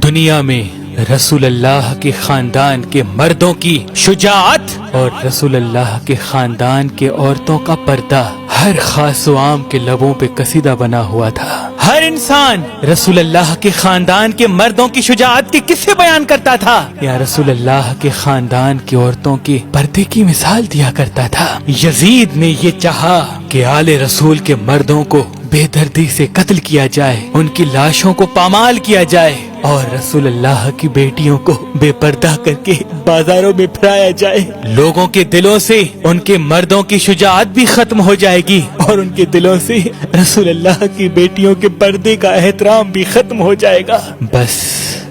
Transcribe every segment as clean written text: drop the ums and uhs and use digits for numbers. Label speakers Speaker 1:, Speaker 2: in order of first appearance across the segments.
Speaker 1: دنیا میں رسول اللہ کے خاندان کے مردوں کی شجاعت اور رسول اللہ کے خاندان کے عورتوں کا پردہ ہر خاص و عام کے لبوں پہ قصیدہ بنا ہوا تھا۔ ہر انسان رسول اللہ کے خاندان کے مردوں کی شجاعت کے قصے بیان کرتا تھا یا رسول اللہ کے خاندان کی عورتوں کے پردے کی مثال دیا کرتا تھا۔ یزید نے یہ چاہا کہ آل رسول کے مردوں کو بے دردی سے قتل کیا جائے، ان کی لاشوں کو پامال کیا جائے اور رسول اللہ کی بیٹیوں کو بے پردہ کر کے بازاروں میں پھرایا جائے۔ لوگوں کے دلوں سے ان کے مردوں کی شجاعت بھی ختم ہو جائے گی اور ان کے دلوں سے رسول اللہ کی بیٹیوں کے پردے کا احترام بھی ختم ہو جائے گا۔ بس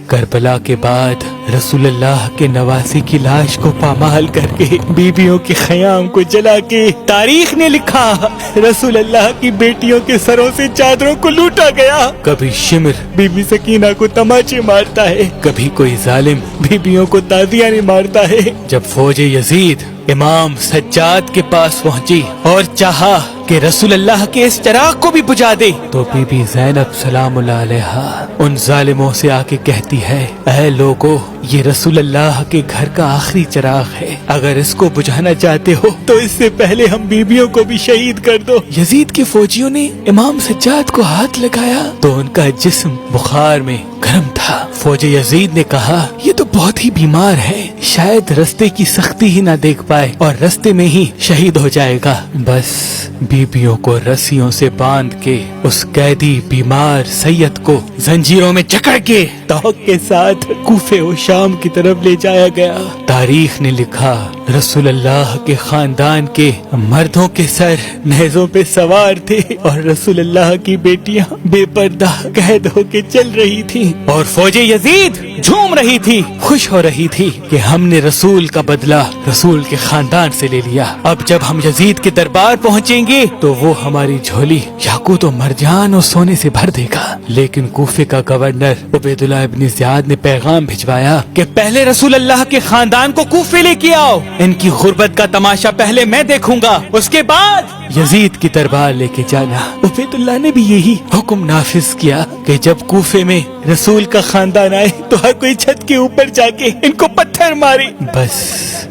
Speaker 1: کربلا کے بعد رسول اللہ کے نواسی کی لاش کو پامال کر کے بیویوں کے خیام کو جلا کے تاریخ نے لکھا رسول اللہ کی بیٹیوں کے سروں سے چادروں کو لوٹا گیا۔ کبھی شمر بی بی سکینہ کو تماچے مارتا ہے، کبھی کوئی ظالم بیویوں کو تازیانے مارتا ہے۔ جب فوج یزید امام سجاد کے پاس پہنچی اور چاہا کہ رسول اللہ کے اس چراغ کو بھی بجھا دے تو بی بی زینب سلام اللہ علیہا ان ظالموں سے آ کے کہتی ہے، اے لوگو، یہ رسول اللہ کے گھر کا آخری چراغ ہے، اگر اس کو بجھانا چاہتے ہو تو اس سے پہلے ہم بیویوں کو بھی شہید کر دو۔ یزید کے فوجیوں نے امام سجاد کو ہاتھ لگایا تو ان کا جسم بخار میں گرم تھا۔ فوج یزید نے کہا، یہ تو بہت ہی بیمار ہے، شاید رستے کی سختی ہی نہ دیکھ پائے اور رستے میں ہی شہید ہو جائے گا۔ بس بیویوں کو رسیوں سے باندھ کے اس قیدی بیمار سید کو زنجیروں میں جکڑ کے توق کے ساتھ کوفے و شام کی طرف لے جایا گیا۔ تاریخ نے لکھا رسول اللہ کے خاندان کے مردوں کے سر نیزوں پہ سوار تھے اور رسول اللہ کی بیٹیاں بے پردہ قید ہو کے چل رہی تھی اور فوج یزید جھوم رہی تھی، خوش ہو رہی تھی کہ ہم نے رسول کا بدلہ رسول کے خاندان سے لے لیا۔ اب جب ہم یزید کے دربار پہنچیں گے تو وہ ہماری جھولی یاقوت و مرجان اور سونے سے بھر دے گا۔ لیکن کوفے کا گورنر عبید اللہ ابن زیاد نے پیغام بھجوایا کہ پہلے رسول اللہ کے خاندان کو کوفے لے کے آؤ، ان کی غربت کا تماشا پہلے میں دیکھوں گا، اس کے بعد یزید کی دربار لے کے جانا۔ عبید اللہ نے بھی یہی حکم نافذ کیا کہ جب کوفے میں رسول کا خاندان آئے تو ہر کوئی چھت کے اوپر جا کے ان کو پتھر مارے۔ بس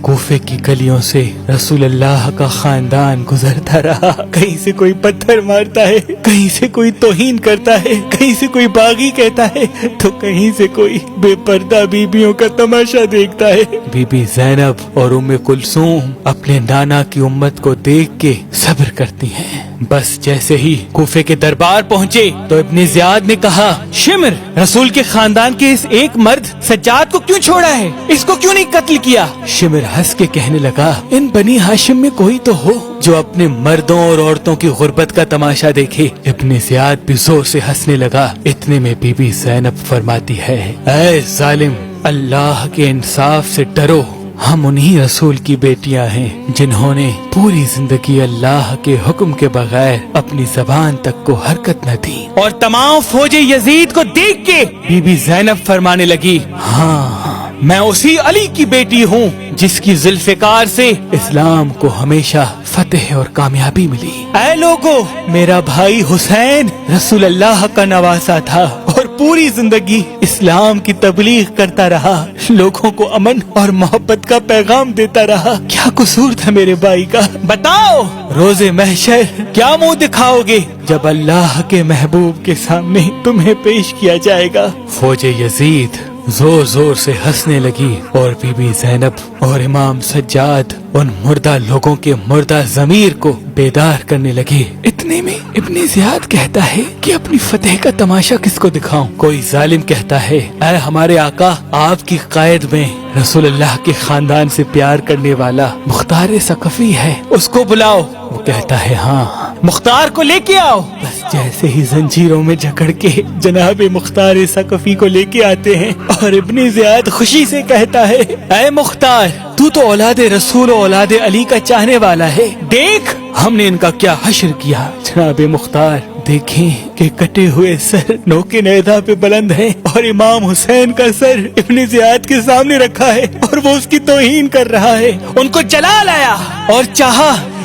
Speaker 1: کوفے کی گلیوں سے رسول اللہ کا خاندان گزرتا رہا، کہیں سے کوئی پتھر مارتا ہے، کہیں سے کوئی توہین کرتا ہے، کہیں سے کوئی باغی کہتا ہے تو کہیں سے کوئی بے پردہ بیبیوں کا تماشا دیکھتا ہے۔ بی بی زینب اور ام کلثوم اپنے نانا کی امت کو دیکھ کے صبر کرتی ہیں۔ بس جیسے ہی کوفے کے دربار پہنچے تو ابن زیاد نے کہا، شمر، رسول کے خاندان کے اس ایک مرد سجاد کو کیوں چھوڑا ہے؟ اس کو کیوں نہیں قتل کیا؟ شمر ہنس کے کہنے لگا، ان بنی ہاشم میں کوئی تو ہو جو اپنے مردوں اور عورتوں کی غربت کا تماشا دیکھے۔ ابن زیاد بھی زور سے ہنسنے لگا۔ اتنے میں بی بی زینب فرماتی ہے، اے ظالم، اللہ کے انصاف سے ڈرو، ہم انہی رسول کی بیٹیاں ہیں جنہوں نے پوری زندگی اللہ کے حکم کے بغیر اپنی زبان تک کو حرکت نہ دی۔ اور تمام فوج یزید کو دیکھ کے بی بی زینب فرمانے لگی، ہاں، میں اسی علی کی بیٹی ہوں جس کی ذوالفقار سے اسلام کو ہمیشہ فتح اور کامیابی ملی۔ اے لوگو، میرا بھائی حسین رسول اللہ کا نواسا تھا اور پوری زندگی اسلام کی تبلیغ کرتا رہا، لوگوں کو امن اور محبت کا پیغام دیتا رہا۔ کیا قصور تھا میرے بھائی کا؟ بتاؤ، روز محشر کیا منہ دکھاؤ گے جب اللہ کے محبوب کے سامنے تمہیں پیش کیا جائے گا؟ فوج یزید زور زور سے ہنسنے لگی اور بی بی زینب اور امام سجاد ان مردہ لوگوں کے مردہ ضمیر کو بیدار کرنے لگے۔ اتنے میں ابن زیاد کہتا ہے کہ اپنی فتح کا تماشا کس کو دکھاؤں؟ کوئی ظالم کہتا ہے، اے ہمارے آقا، آپ کی قائد میں رسول اللہ کے خاندان سے پیار کرنے والا مختار ثقفی ہے، اس کو بلاؤ۔ وہ کہتا ہے، ہاں، مختار کو لے کے آؤ۔ بس جیسے ہی زنجیروں میں جکڑ کے جناب مختار ثقفی کو لے کے آتے ہیں اور ابن زیاد خوشی سے کہتا ہے، اے مختار، تو اولاد رسول و اولاد علی کا چاہنے والا ہے، دیکھ ہم نے ان کا کیا حشر کیا۔ جناب مختار دیکھیں کہ کٹے ہوئے سر نوکے نیزہ پہ بلند ہیں اور امام حسین کا سر ابن زیاد کے سامنے رکھا ہے اور وہ اس کی توہین کر رہا ہے۔ ان کو جلا لایا اور چاہا